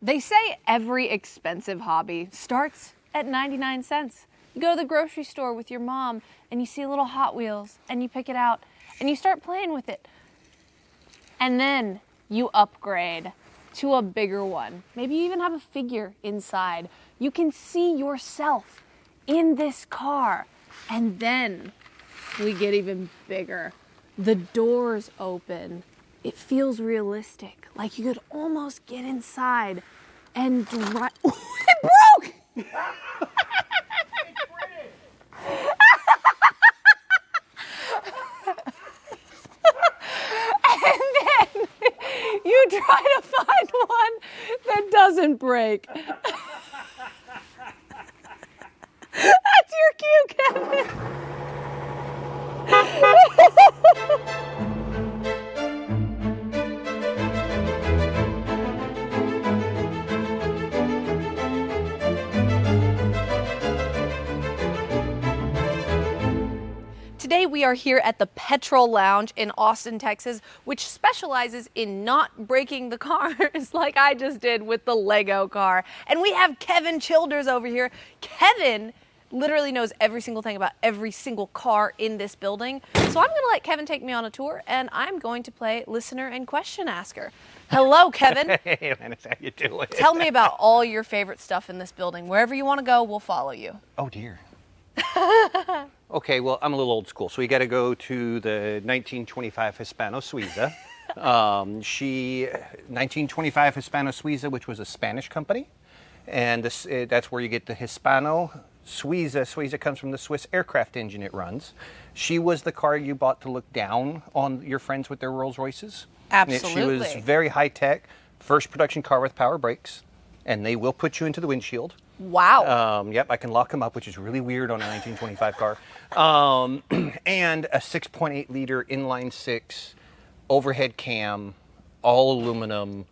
They say every expensive hobby starts at 99 cents. You go to the grocery store with your mom and you see a little Hot Wheels and you pick it out and you start playing with it. And then you upgrade to a bigger one. Maybe you even have a figure inside. You can see yourself in this car. And then we get even bigger. The doors open. It feels realistic. Like you could almost get inside and drive. It broke! And then you try to find one that doesn't break. That's your cue, Kevin. Today we are here at the Petrol Lounge in Austin, Texas, which specializes in not breaking the cars like I just did with the Lego car. And we have Kevin Childers over here. Kevin literally knows every single thing about every single car in this building. So I'm gonna let Kevin take me on a tour and I'm going to play listener and question asker. Hello, Kevin. Hey, Lennis, how you doing? Tell me about all your favorite stuff in this building. Wherever you wanna go, we'll follow you. Oh dear. Okay, well, I'm a little old school, so we got to go to the 1925 Hispano-Suiza. 1925 Hispano-Suiza, which was a Spanish company, and that's where you get the Hispano-Suiza. Suiza comes from the Swiss aircraft engine it runs. She was the car you bought to look down on your friends with their Rolls Royces. Absolutely. She was very high tech, first production car with power brakes, and they will put you into the windshield. Wow. Yep, I can lock them up, which is really weird on a 1925 car. And a 6.8 liter inline six, overhead cam, all aluminum.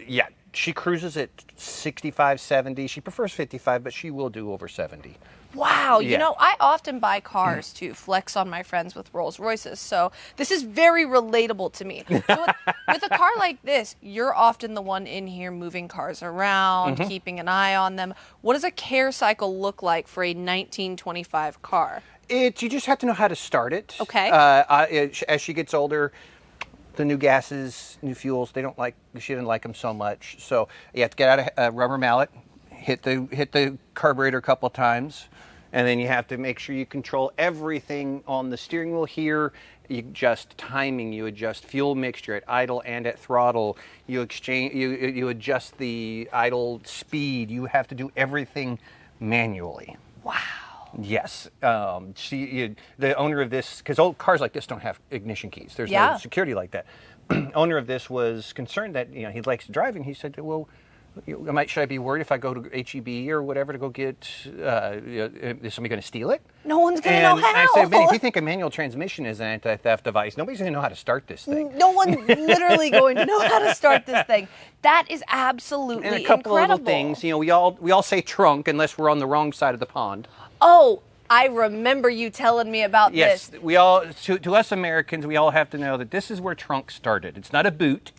Yeah, she cruises at 65, 70. She prefers 55, but she will do over 70. Wow, you Yeah. know, I often buy cars to flex on my friends with Rolls Royces, so this is very relatable to me. So with a car like this, you're often the one in here moving cars around, keeping an eye on them. What does a care cycle look like for a 1925 car? You just have to know how to start it. Okay. As she gets older, the new gases, new fuels, she didn't like them so much. So you have to get out a rubber mallet, hit the carburetor a couple of times, and then you have to make sure you control everything on the steering wheel here. You adjust timing, you adjust fuel mixture at idle and at throttle. You adjust the idle speed. You have to do everything manually. Wow. Yes. The owner of this, because old cars like this don't have ignition keys. There's no security like that. Owner of this was concerned that he likes driving. He said, well, should I be worried if I go to HEB or whatever to go get, is somebody going to steal it? No one's going to know how. I said, man, if you think a manual transmission is an anti-theft device, nobody's going to know how to start this thing. No one's literally going to know how to start this thing. That is absolutely incredible. And a couple of little things, we all say trunk unless we're on the wrong side of the pond. Oh, I remember you telling me about this. Yes, we all, to us Americans, we all have to know that this is where trunk started. It's not a boot.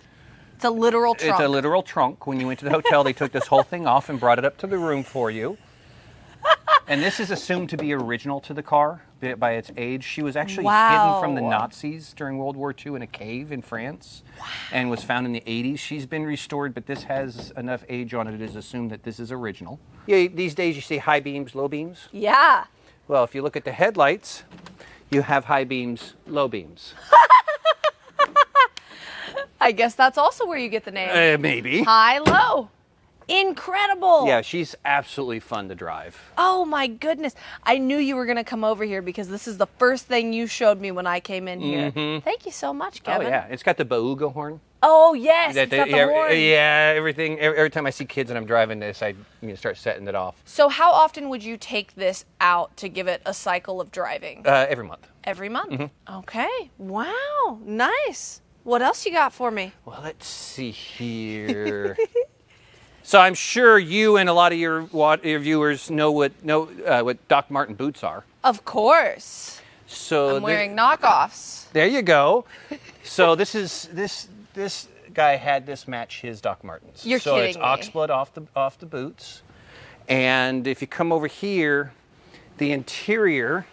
It's a literal trunk. It's a literal trunk. When you went to the hotel, they took this whole thing off and brought it up to the room for you. And this is assumed to be original to the car by its age. She was actually hidden from the Nazis during World War II in a cave in France and was found in the 80s. She's been restored, but this has enough age on it. It is assumed that this is original. Yeah, these days you see high beams, low beams. Yeah. Well, if you look at the headlights, you have high beams, low beams. I guess that's also where you get the name. Maybe. High, low. Incredible. Yeah, she's absolutely fun to drive. Oh my goodness. I knew you were going to come over here because this is the first thing you showed me when I came in here. Thank you so much, Kevin. Oh yeah, it's got the Bauga horn. Oh yes, it's got the horn. Yeah, everything. Every time I see kids and I'm driving this, I start setting it off. So how often would you take this out to give it a cycle of driving? Every month. Every month? Okay. Wow. Nice. What else you got for me? Well, let's see here. So I'm sure you and a lot of your viewers know what Doc Marten boots are. Of course. So I'm wearing knockoffs. There you go. So this guy had this match his Doc Martens. You're so kidding it's me. ox blood off the boots. And if you come over here, the interior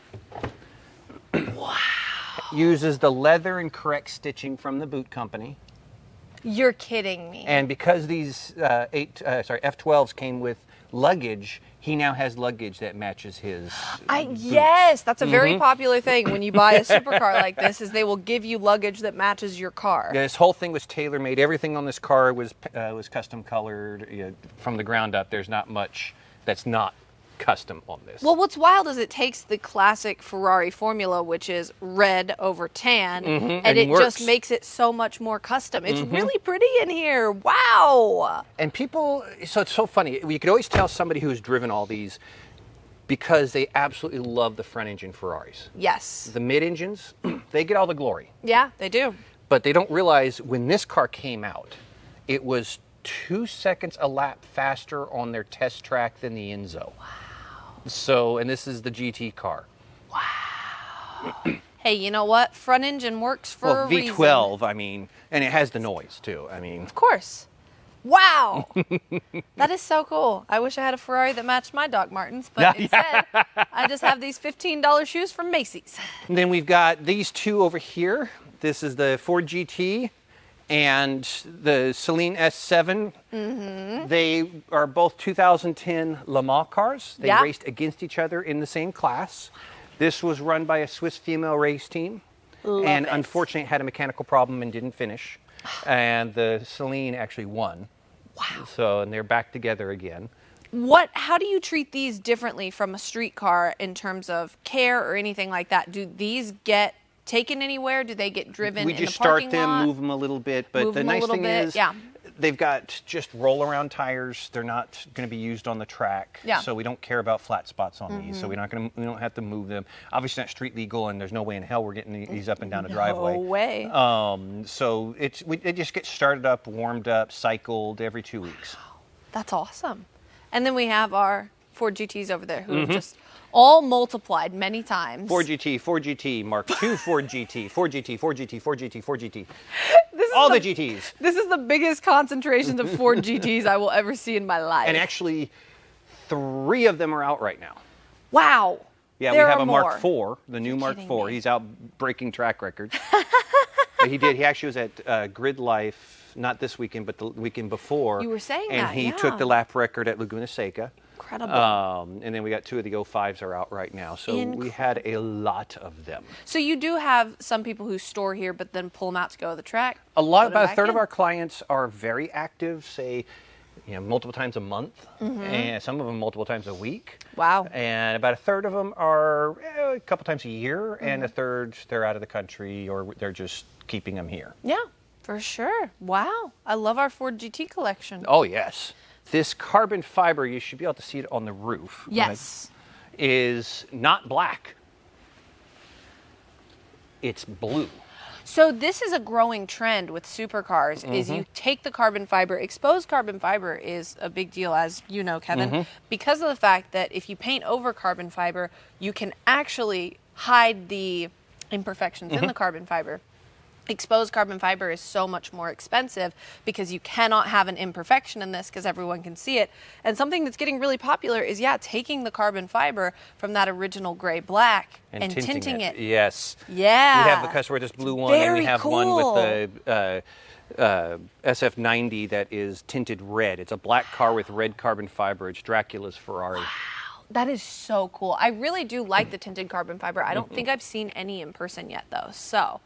uses the leather and correct stitching from the boot company. You're kidding me. And because these F12s came with luggage, he now has luggage that matches his boots. Yes, that's a very popular thing when you buy a supercar like this, is they will give you luggage that matches your car. Yeah, this whole thing was tailor-made. Everything on this car was custom colored from the ground up. There's not much that's not custom on this. Well, what's wild is it takes the classic Ferrari formula, which is red over tan, and it just makes it so much more custom. It's really pretty in here. Wow. And people, so it's so funny. You could always tell somebody who's driven all these because they absolutely love the front engine Ferraris. Yes. The mid-engines, they get all the glory. Yeah, they do. But they don't realize when this car came out, it was 2 seconds a lap faster on their test track than the Enzo. Wow. So, and this is the GT car. Wow. Hey, you know what? Front engine works for a reason. V12, I mean, and it has the noise too. I mean, of course. Wow. That is so cool. I wish I had a Ferrari that matched my Doc Martens, but instead, I just have these $15 shoes from Macy's. And then we've got these two over here. This is the Ford GT and the Celine S7. They are both 2010 Le Mans cars. They raced against each other in the same class. This was run by a Swiss female race team. Unfortunately had a mechanical problem and didn't finish. And the Celine actually won. Wow. So, and they're back together again. How do you treat these differently from a street car in terms of care or anything like that? Do these get taken anywhere? Do they get driven in the parking lot? We just start them, move them a little bit, but the nice thing is they've got just roll-around tires. They're not going to be used on the track, so we don't care about flat spots on these. So we don't have to move them. Obviously, not street legal, and there's no way in hell we're getting these up and down a driveway. No way. So it just gets started up, warmed up, cycled every 2 weeks. Wow. That's awesome. And then we have our Ford GTs over there who have just all multiplied many times. Ford GT, Mark II Ford GT, Ford GT, Ford GT, Ford GT, Ford GT. The GTs. This is the biggest concentration of Ford GTs I will ever see in my life. And actually, 3 of them are out right now. Wow. Yeah, we have a Mark IV, the new Mark IV. He's out breaking track records. But he actually was at Grid Life, not this weekend, but the weekend before. You were saying and that, he took the lap record at Laguna Seca. Incredible. And then we got 2 of the 05s are out right now. So we had a lot of them. So you do have some people who store here, but then pull them out to go to the track? About a third of our clients are very active, say, multiple times a month, and some of them multiple times a week. Wow. And about a third of them are a couple times a year, and a third, they're out of the country or they're just keeping them here. Yeah, for sure. Wow. I love our Ford GT collection. Oh, yes. This carbon fiber, you should be able to see it on the roof. Yes. Is not black. It's blue. So this is a growing trend with supercars, is you take the carbon fiber. Exposed carbon fiber is a big deal, as you know, Kevin, because of the fact that if you paint over carbon fiber, you can actually hide the imperfections in the carbon fiber. Exposed carbon fiber is so much more expensive because you cannot have an imperfection in this because everyone can see it. And something that's getting really popular is, taking the carbon fiber from that original gray black and tinting it. Yes. Yeah. We have the customer just blue one, and we have one with the SF90 that is tinted red. It's a black car with red carbon fiber. It's Dracula's Ferrari. Wow. That is so cool. I really do like the tinted carbon fiber. I don't think I've seen any in person yet, though. So,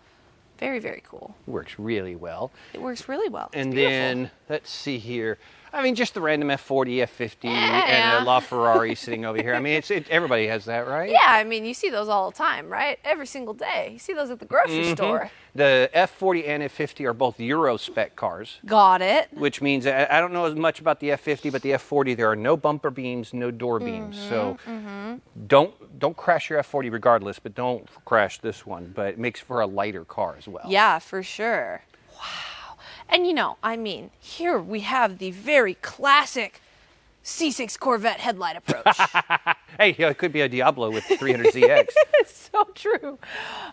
very, very cool. Works really well. It works really well. It's and beautiful. then, let's see here. I mean, just the random F40, F50, and a LaFerrari sitting over here. I mean, everybody has that, right? Yeah, I mean, you see those all the time, right? Every single day. You see those at the grocery store. The F40 and F50 are both Euro spec cars. Got it. Which means, I don't know as much about the F50, but the F40, there are no bumper beams, no door beams. So don't crash your F40 regardless, but don't crash this one. But it makes for a lighter car as well. Yeah, for sure. Wow. And I mean, here we have the very classic C6 Corvette headlight approach. Hey, it could be a Diablo with 300ZX. It's so true.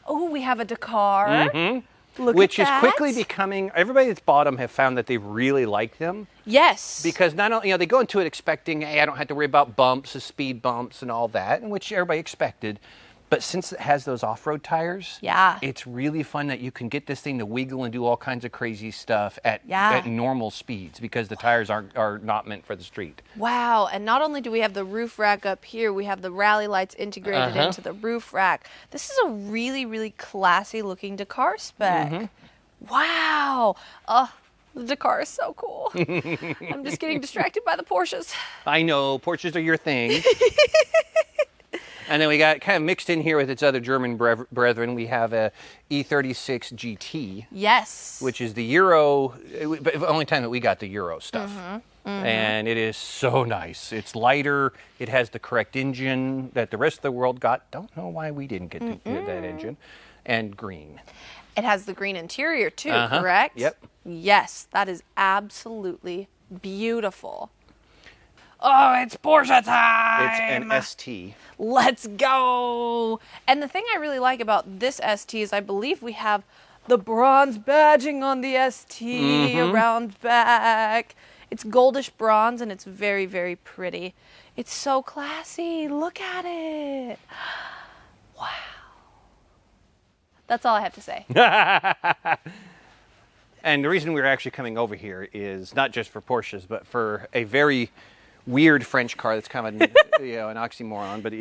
Oh, we have a Dakar. which is quickly becoming, everybody that's bought them have found that they really like them. Yes. Because not only, they go into it expecting, hey, I don't have to worry about bumps, the speed bumps and all that, which everybody expected. But since it has those off-road tires, it's really fun that you can get this thing to wiggle and do all kinds of crazy stuff at normal speeds because the tires are not meant for the street. Wow, and not only do we have the roof rack up here, we have the rally lights integrated into the roof rack. This is a really, really classy looking Dakar spec. Wow. The Dakar is so cool. I'm just getting distracted by the Porsches. I know, Porsches are your thing. And then we got kind of mixed in here with its other German brethren. We have a E36 GT. Yes. Which is the Euro, but the only time that we got the Euro stuff. And it is so nice. It's lighter. It has the correct engine that the rest of the world got. Don't know why we didn't get that engine. And green. It has the green interior too, correct? Yep. Yes, that is absolutely beautiful. Oh, it's Porsche time! It's an ST. Let's go! And the thing I really like about this ST is I believe we have the bronze badging on the ST around back. It's goldish bronze and it's very, very pretty. It's so classy. Look at it. Wow. That's all I have to say. And the reason we're actually coming over here is not just for Porsches, but for a very weird French car that's kind of an oxymoron, but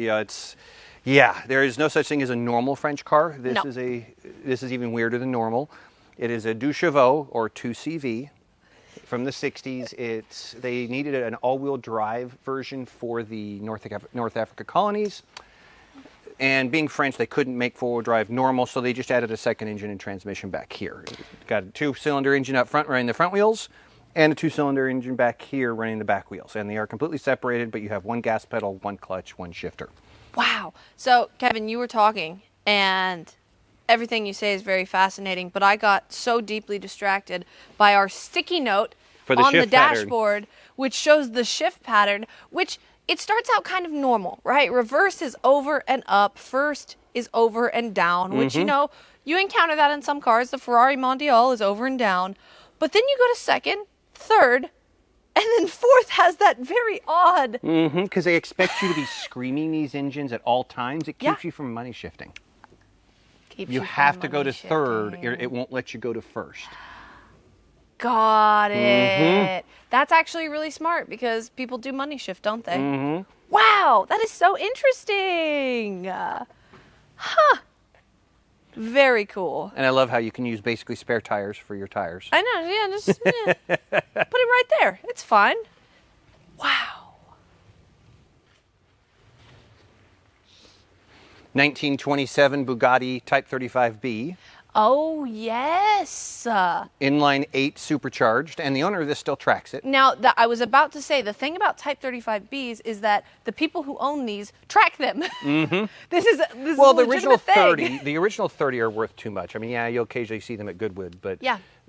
there is no such thing as a normal French car. This is even weirder than normal. It is a 2 chevaux or 2CV from the 60s. They needed an all-wheel drive version for the North Africa colonies. And being French, they couldn't make four-wheel drive normal, so they just added a second engine and transmission back here. Got a 2-cylinder engine up front running the front wheels, and a 2-cylinder engine back here running the back wheels. And they are completely separated, but you have one gas pedal, one clutch, one shifter. Wow. So, Kevin, you were talking, and everything you say is very fascinating, but I got so deeply distracted by our sticky note on the dashboard, which shows the shift pattern, which it starts out kind of normal, right? Reverse is over and up. First is over and down, which, you encounter that in some cars. The Ferrari Mondial is over and down. But then you go to second, third, and then fourth has that very odd. Because they expect you to be screaming these engines at all times. It keeps you from money shifting. You have to go to third. It won't let you go to first. Got it. That's actually really smart because people do money shift, don't they? Wow, that is so interesting. Very cool. And I love how you can use basically spare tires for your tires. I know, just put it right there. It's fine. Wow. 1927 Bugatti Type 35B. Oh, yes. Inline 8 supercharged, and the owner of this still tracks it. Now, I was about to say, the thing about Type 35Bs is that the people who own these track them. This is the original 30. The original 30 are worth too much. I mean, you'll occasionally see them at Goodwood, but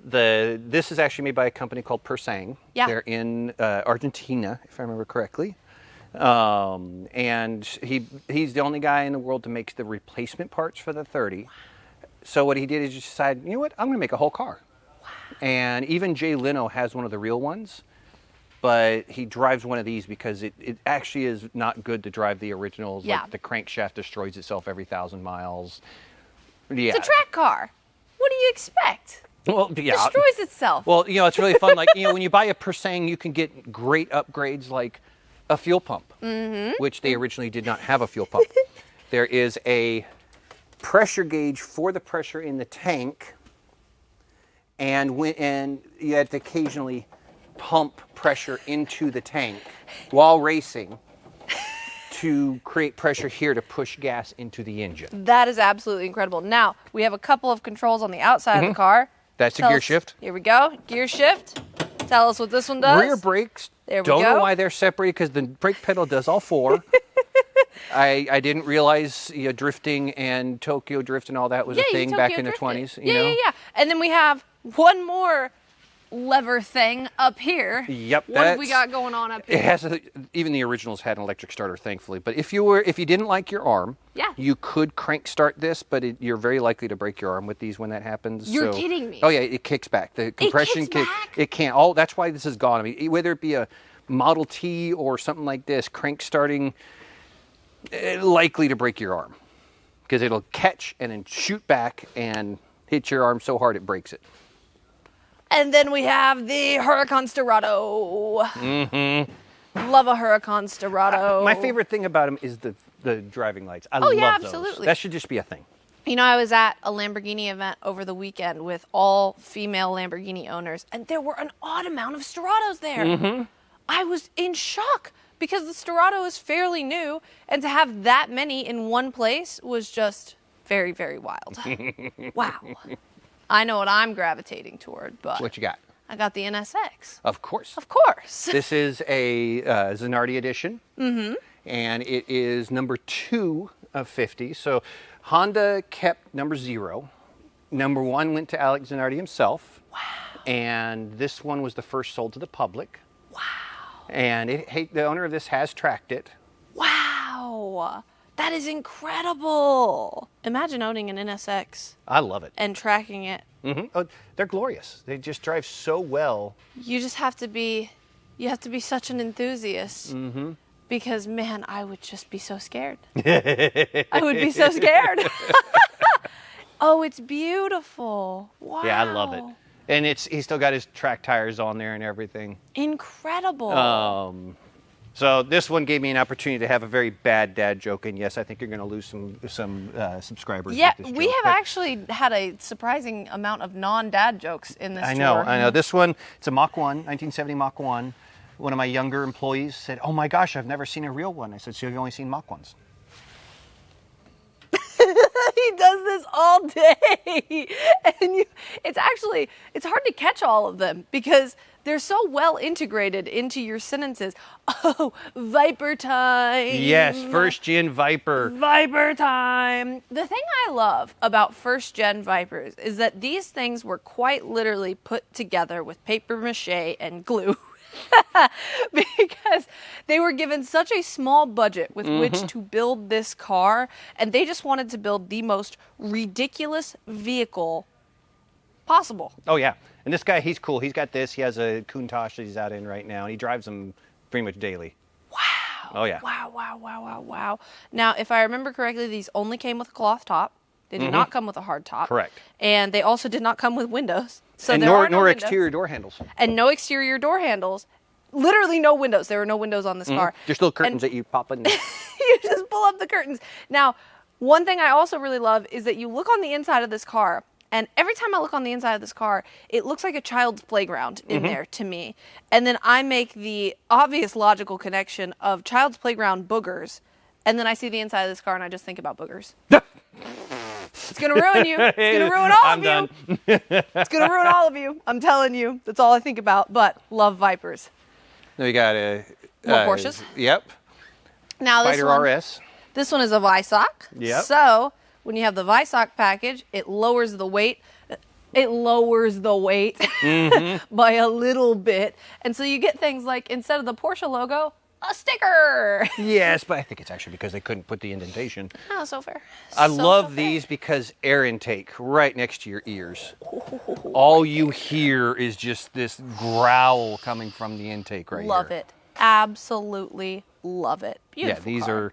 this is actually made by a company called Persang. They're in Argentina, if I remember correctly. And he's the only guy in the world to make the replacement parts for the 30. So what he did is just decide, you know what, I'm going to make a whole car. Wow. And even Jay Leno has one of the real ones, but he drives one of these because it actually is not good to drive the originals. Like the crankshaft destroys itself every 1,000 miles. It's a track car. What do you expect? Well, destroys itself. Well, it's really fun. Like, when you buy a Persang, you can get great upgrades like a fuel pump, which they originally did not have a fuel pump. There is a pressure gauge for the pressure in the tank, and you had to occasionally pump pressure into the tank while racing to create pressure here to push gas into the engine. That is absolutely incredible. Now, we have a couple of controls on the outside of the car. That's a gear shift. Here we go. Gear shift. Tell us what this one does. Rear brakes. There we go. Don't know why they're separated because the brake pedal does all four. I didn't realize drifting and Tokyo drift and all that was a thing back in the 20s. Yeah. And then we have one more lever thing up here. Yep. What have we got going on up here? It has even the originals had an electric starter, thankfully. But if you didn't like your arm, Yeah. you could crank start this, but you're very likely to break your arm with these when that happens. You're kidding me. Oh yeah, it kicks back. The compression back? It can't. Oh, that's why this is gone. I mean, whether it be a Model T or something like this, crank starting, likely to break your arm because it'll catch and then shoot back and hit your arm so hard it breaks it. And then we have the Huracán Sterrato. Mm-hmm. Love a Huracán Sterrato. My favorite thing about them is the driving lights. I Oh, love yeah, those. absolutely. That should just be a thing. You know, I was at a Lamborghini event over the weekend with all female Lamborghini owners, and there were an odd amount of Sterratos there. Mm-hmm. I was in shock because the Sterrato is fairly new, and to have that many in one place was just very, very wild. Wow. I know what I'm gravitating toward, but What you got? I got the NSX. Of course. Of course. This is a Zanardi edition, and it is number 2 of 50. So Honda kept number 0. Number 1 went to Alex Zanardi himself. Wow. And this one was the first sold to the public. Wow. And the owner of this has tracked it. Wow. That is incredible. Imagine owning an NSX I love it. and tracking it. Oh, they're glorious. They just drive so well. You just have to be, such an enthusiast. Mm-hmm. Because, man, I would just be so scared. I would be so scared. Oh, it's beautiful. Wow. Yeah, I love it. And he's still got his track tires on there and everything. Incredible. So this one gave me an opportunity to have a very bad dad joke, and yes, I think you're going to lose some subscribers. Yeah, with this we joke. have actually had a surprising amount of non-dad jokes in this I tour. know. This one, it's a Mach 1, 1970 Mach 1. One of my younger employees said, "Oh my gosh, I've never seen a real one." I said, "So you've only seen Mach 1s?" He does this all day. And it's hard to catch all of them because they're so well integrated into your sentences. Oh, Viper time. Yes, first gen Viper. Viper time. The thing I love about first gen Vipers is that these things were quite literally put together with paper mache and glue. Because they were given such a small budget with which to build this car, and they just wanted to build the most ridiculous vehicle possible. Oh yeah, and this guy, he's cool. He's got this. He has a Countach that he's out in right now, and he drives them pretty much daily. Wow. Oh yeah. Wow. Now, if I remember correctly, these only came with a cloth top. They did not come with a hard top. Correct. And they also did not come with windows. So and there are no nor windows. exterior door handles. And no exterior door handles. Literally no windows. There were no windows on this car. There's still curtains that you pop in. You just pull up the curtains. Now, one thing I also really love is that you look on the inside of this car, and every time I look on the inside of this car, it looks like a child's playground in there to me. And then I make the obvious logical connection of child's playground boogers, and then I see the inside of this car and I just think about boogers. It's going to ruin you. It's going to ruin all of you. It's going to ruin all of you. I'm telling you. That's all I think about, but love Vipers. Then we got a More Porsches? Yep. Now this Spider one, RS. This one is a Visoc. Yep. So when you have the Visoc package, it lowers the weight. It lowers the weight by a little bit. And so you get things like, instead of the Porsche logo, a sticker. Yes, but I think it's actually because they couldn't put the indentation. Oh, so fair. I So love fair. these because air intake right next to your ears. All you hear is just this growl coming from the intake right Love here. it. Absolutely love it. Beautiful Yeah, these car. are,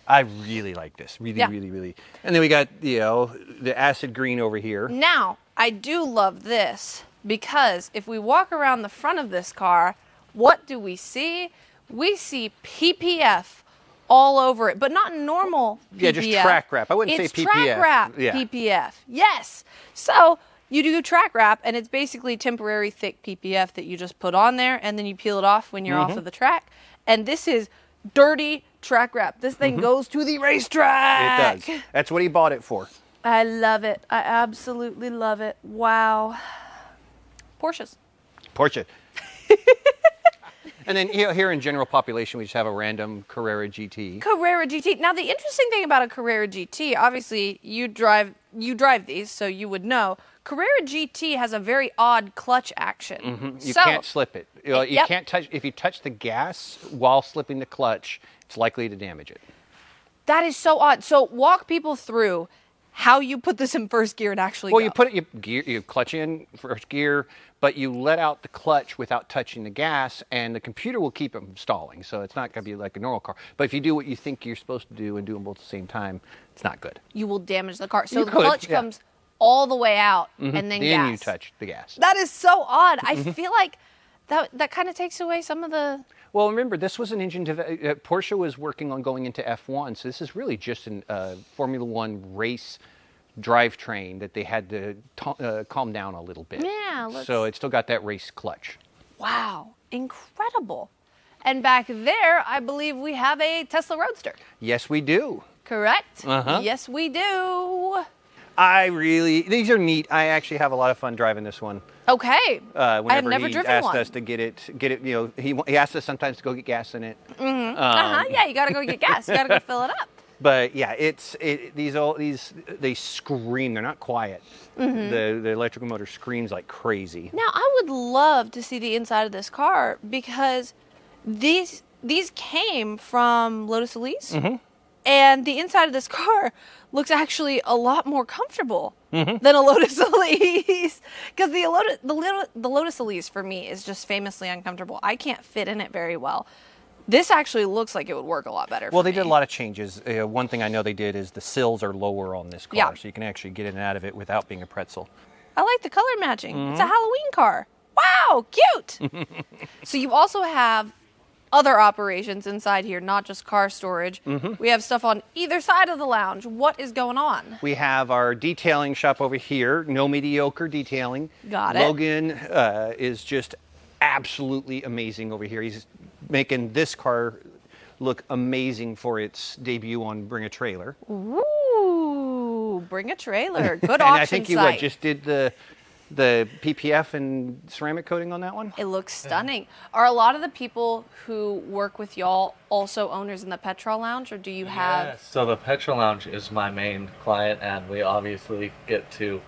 I really like this. Really. And then we got, the acid green over here. Now, I do love this because if we walk around the front of this car, what do we see? We see PPF all over it, but not normal PPF. Yeah, just track wrap. I wouldn't say It's PPF. track wrap Yeah. PPF. Yes. So you do track wrap, and it's basically temporary thick PPF that you just put on there, and then you peel it off when you're off of the track. And this is dirty track wrap. This thing goes to the racetrack. It does. That's what he bought it for. I love it. I absolutely love it. Wow. Porsches. Porsche. And then here in general population, we just have a random Carrera GT. Carrera GT. Now, the interesting thing about a Carrera GT, obviously, you drive these, so you would know. Carrera GT has a very odd clutch action. You can't slip it. You Yep. can't touch. If you touch the gas while slipping the clutch, it's likely to damage it. That is so odd. So walk people through how you put this in first gear and actually Well, go. you put it, you clutch in first gear, but you let out the clutch without touching the gas, and the computer will keep it from stalling. So it's not going to be like a normal car. But if you do what you think you're supposed to do and do them both at the same time, it's not good. You will damage the car. So You the could, clutch yeah. comes all the way out and then Then gas. you touch the gas. That is so odd. I feel like that kind of takes away some of the... Well, remember, this was an engine Porsche was working on going into F1, so this is really just a Formula One race drivetrain that they had to calm down a little bit. Yeah. So it's still got that race clutch. Wow. Incredible. And back there, I believe we have a Tesla Roadster. Yes, we do. Correct? Uh-huh. Yes, we do. These are neat. I actually have a lot of fun driving this one. Okay. Whenever I have never he driven asked one. us to get it, he asked us sometimes to go get gas in it. Yeah, you got to go get gas. You got to go fill it up. But yeah, they scream. They're not quiet. The electrical motor screams like crazy. Now, I would love to see the inside of this car because these came from Lotus Elise. And the inside of this car looks actually a lot more comfortable than a Lotus Elise. Because the Lotus Elise, for me, is just famously uncomfortable. I can't fit in it very well. This actually looks like it would work a lot better Well, for they me. did a lot of changes. One thing I know they did is the sills are lower on this car, Yeah. so you can actually get in and out of it without being a pretzel. I like the color matching. It's a Halloween car. Wow, cute. So you also have other operations inside here, not just car storage. We have stuff on either side of the lounge. What is going on? We have our detailing shop over here. No mediocre detailing. Got it. Logan is just absolutely amazing over here. He's making this car look amazing for its debut on Bring a Trailer. Ooh, bring a trailer. Good And auction I think you site. just did the PPF and ceramic coating on that one? It looks stunning. Are a lot of the people who work with y'all also owners in the Petrol Lounge, or do you have... Yes. So the Petrol Lounge is my main client, and we obviously get to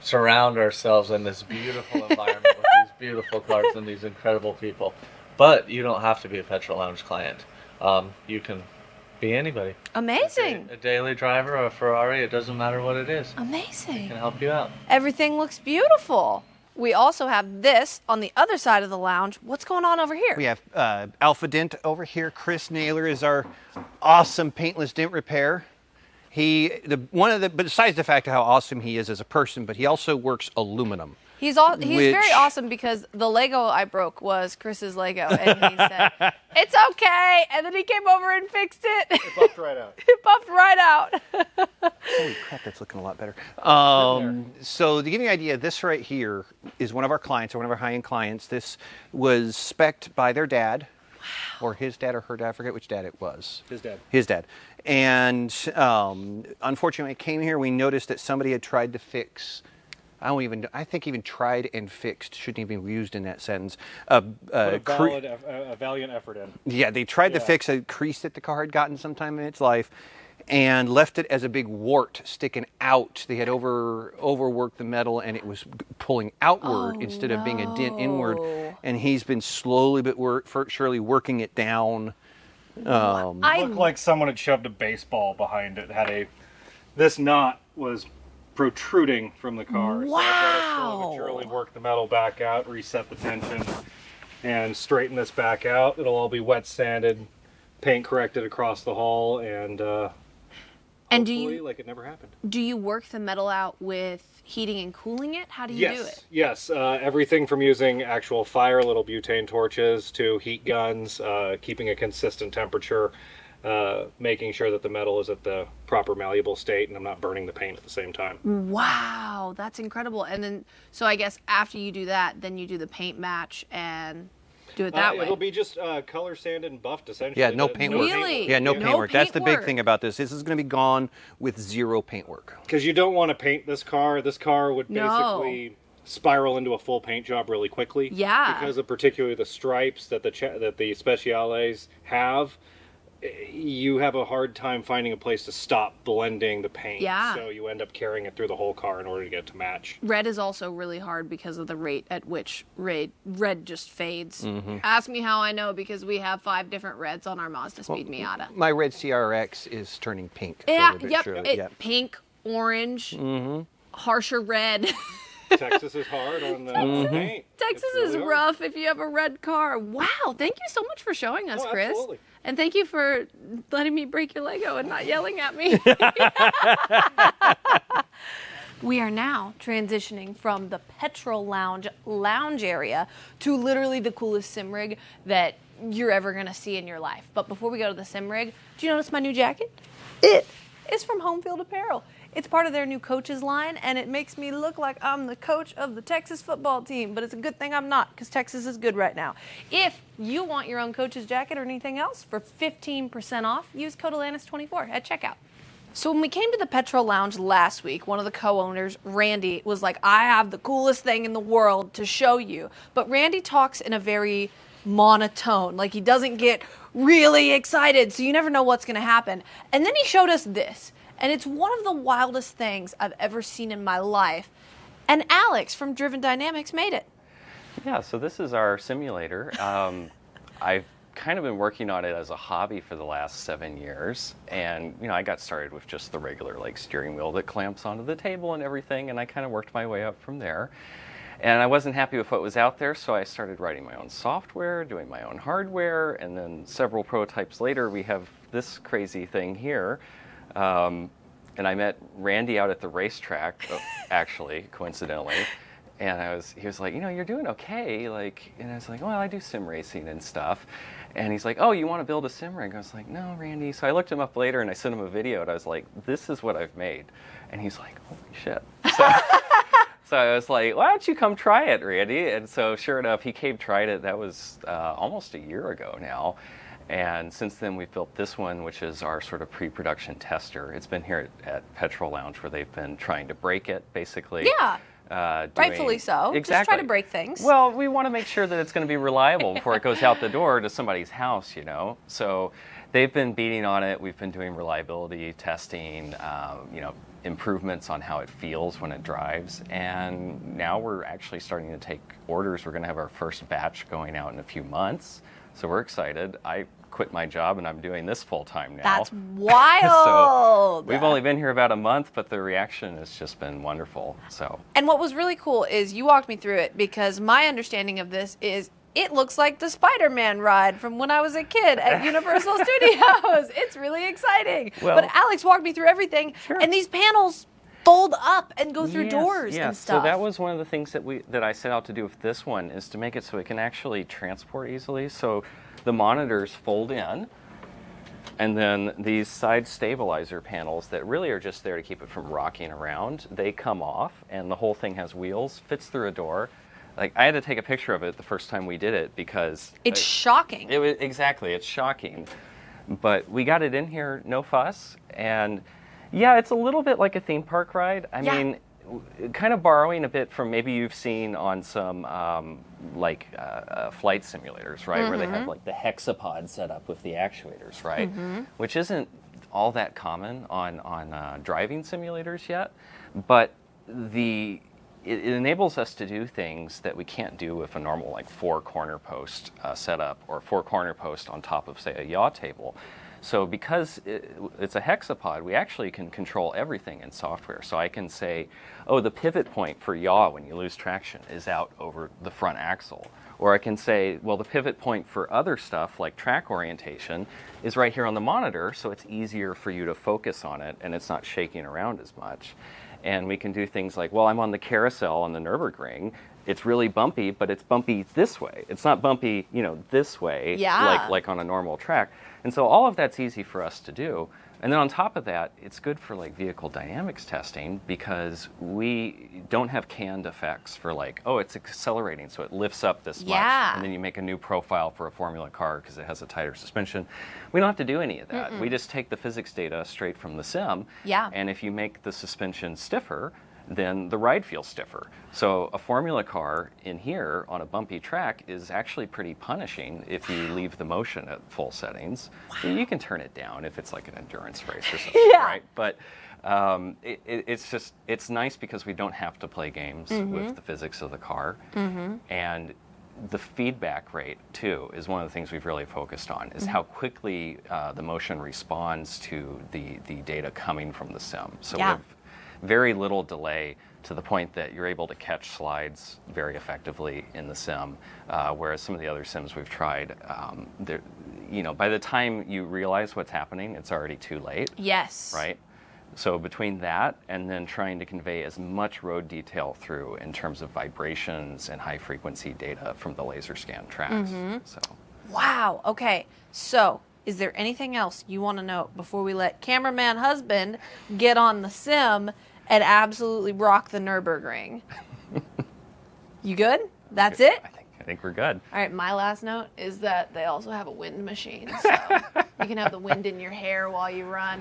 surround ourselves in this beautiful environment with these beautiful cars and these incredible people. But you don't have to be a Petrol Lounge client. You can be anybody. Amazing. A daily driver or a Ferrari, it doesn't matter what it is. Amazing. Can help you out. Everything looks beautiful. We also have this on the other side of the lounge. What's going on over here? We have Alpha Dent over here. Chris Naylor is our awesome paintless dent repair. Besides the fact of how awesome he is as a person, but he also works aluminum. He's very awesome because the Lego I broke was Chris's Lego, and he said, "It's okay," and then he came over and fixed it. It buffed right out. It buffed right out. Holy crap, that's looking a lot better. So to give you an idea, this right here is one of our clients, or one of our high-end clients. This was spec'd by their dad, or his dad, or her dad. I forget which dad it was. His dad. His dad. And unfortunately, when it came here, we noticed that somebody had tried to fix. I think even tried and fixed shouldn't even be used in that sentence. Put a valiant effort in. Yeah, they tried to fix a crease that the car had gotten sometime in its life and left it as a big wart sticking out. They had overworked the metal and it was pulling outward instead of being a dent inward. And he's been slowly but surely working it down. It looked like someone had shoved a baseball behind it. This knot was protruding from the car. So I've got to slowly but surely work the metal back out, reset the tension, and straighten this back out. It'll all be wet sanded, paint corrected across the hull, and hopefully like it never happened. Do you work the metal out with heating and cooling it? How do you do it? Yes, everything from using actual fire, little butane torches, to heat guns, keeping a consistent temperature, making sure that the metal is at the proper malleable state and I'm not burning the paint at the same time. Wow, that's incredible. And then, so I guess after you do that, then you do the paint match and do it that way. It'll be just color sanded and buffed, essentially. Yeah, no paintwork. Really? Yeah, no No paintwork. That's the big paintwork. thing about this. This is going to be gone with zero paintwork. Because you don't want to paint this car. This car would No. basically spiral into a full paint job really quickly. Yeah. Because of particularly the stripes that the Speciales have. you have a hard time finding a place to stop blending the paint. Yeah. So you end up carrying it through the whole car in order to get it to match. Red is also really hard because of the rate at which red just fades. Mm-hmm. Ask me how I know, because we have 5 different reds on our Mazda Speed Miata. My red CRX is turning pink. Yeah, slowly but yep. surely. Pink, orange, Mm-hmm. harsher red. Texas is hard on the paint. Texas It's is really hard. rough if you have a red car. Wow, thank you so much for showing us, Oh, Chris. absolutely. And thank you for letting me break your Lego and not yelling at me. We are now transitioning from the Petrol Lounge area to literally the coolest sim rig that you're ever going to see in your life. But before we go to the sim rig, do you notice my new jacket? It is from Homefield Apparel. It's part of their new coaches line, and it makes me look like I'm the coach of the Texas football team, but it's a good thing I'm not, because Texas is good right now. If you want your own coach's jacket or anything else for 15% off, use code Atlantis24 at checkout. So when we came to the Petrol Lounge last week, one of the co-owners, Randy, was like, I have the coolest thing in the world to show you. But Randy talks in a very monotone, like he doesn't get really excited, so you never know what's going to happen. And then he showed us this. And it's one of the wildest things I've ever seen in my life. And Alex from Driven Dynamics made it. Yeah, so this is our simulator. I've kind of been working on it as a hobby for the last 7 years. And, I got started with just the regular steering wheel that clamps onto the table and everything. And I kind of worked my way up from there. And I wasn't happy with what was out there, so I started writing my own software, doing my own hardware. And then several prototypes later, we have this crazy thing here. And I met Randy out at the racetrack, actually, coincidentally. And he was like, you're doing okay. And I was like, well, I do sim racing and stuff. And he's like, oh, you want to build a sim rig? I was like, no, Randy. So I looked him up later and I sent him a video and I was like, this is what I've made. And he's like, holy shit. So I was like, why don't you come try it, Randy? And so sure enough, he came, tried it. That was almost a year ago now. And since then, we've built this one, which is our sort of pre-production tester. It's been here at Petrol Lounge where they've been trying to break it, basically. Yeah, rightfully so. Exactly. Just try to break things. Well, we want to make sure that it's going to be reliable before it goes out the door to somebody's house, So they've been beating on it. We've been doing reliability testing, improvements on how it feels when it drives. And now we're actually starting to take orders. We're going to have our first batch going out in a few months. So we're excited. I quit my job and I'm doing this full time now. That's wild. So we've only been here about a month, but the reaction has just been wonderful. And what was really cool is you walked me through it, because my understanding of this is it looks like the Spider-Man ride from when I was a kid at Universal Studios. It's really exciting. Well, but Alex walked me through everything, sure. And these panels fold up and go through doors and stuff. So that was one of the things that I set out to do with this one, is to make it so it can actually transport easily. So the monitors fold in, and then these side stabilizer panels that really are just there to keep it from rocking around, they come off, and the whole thing has wheels, fits through a door. I had to take a picture of it the first time we did it because it's shocking. It's shocking. But we got it in here, no fuss, and yeah, it's a little bit like a theme park ride. I mean, kind of borrowing a bit from maybe you've seen on some flight simulators, right? Mm-hmm. Where they have the hexapod set up with the actuators, right? Mm-hmm. Which isn't all that common on driving simulators yet, but it enables us to do things that we can't do with a normal 4-corner post setup or 4-corner post on top of, say, a yaw table. So because it's a hexapod, we actually can control everything in software. So I can say, oh, the pivot point for yaw when you lose traction is out over the front axle. Or I can say, well, the pivot point for other stuff like track orientation is right here on the monitor, so it's easier for you to focus on it and it's not shaking around as much. And we can do things like, well, I'm on the carousel on the Nürburgring. It's really bumpy, but it's bumpy this way. It's not bumpy, this way, like on a normal track. And so all of that's easy for us to do. And then on top of that, it's good for vehicle dynamics testing, because we don't have canned effects for it's accelerating, so it lifts up this much. And then you make a new profile for a Formula car because it has a tighter suspension. We don't have to do any of that. We just take the physics data straight from the sim. And if you make the suspension stiffer, then the ride feels stiffer. So a formula car in here on a bumpy track is actually pretty punishing if you leave the motion at full settings. You can turn it down if it's like an endurance race or something, right? But it's nice because we don't have to play games with the physics of the car. And the feedback rate, too, is one of the things we've really focused on, is how quickly the motion responds to the data coming from the sim. So we have very little delay to the point that you're able to catch slides very effectively in the sim, whereas some of the other sims we've tried, by the time you realize what's happening, it's already too late. Yes. Right? So between that and then trying to convey as much road detail through in terms of vibrations and high frequency data from the laser scan tracks. So. Wow. Okay. So is there anything else you want to know before we let cameraman husband get on the sim and absolutely rock the Nürburgring? You good? That's it? I think we're good. All right, my last note is that they also have a wind machine, so you can have the wind in your hair while you run.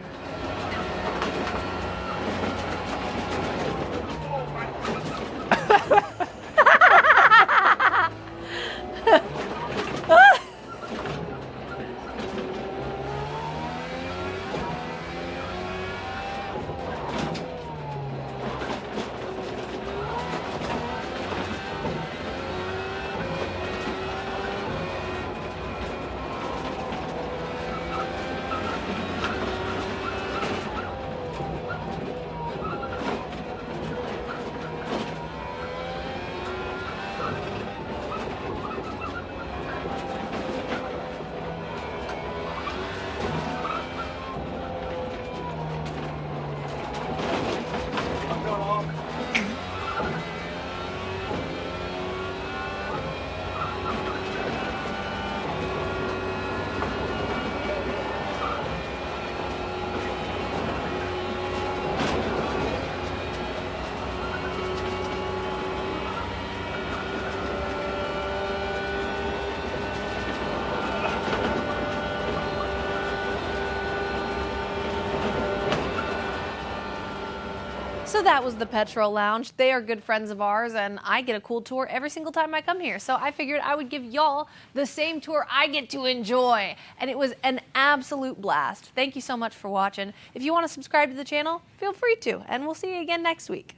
So that was the Petrol Lounge. They are good friends of ours, and I get a cool tour every single time I come here. So I figured I would give y'all the same tour I get to enjoy. And it was an absolute blast. Thank you so much for watching. If you want to subscribe to the channel, feel free to, and we'll see you again next week.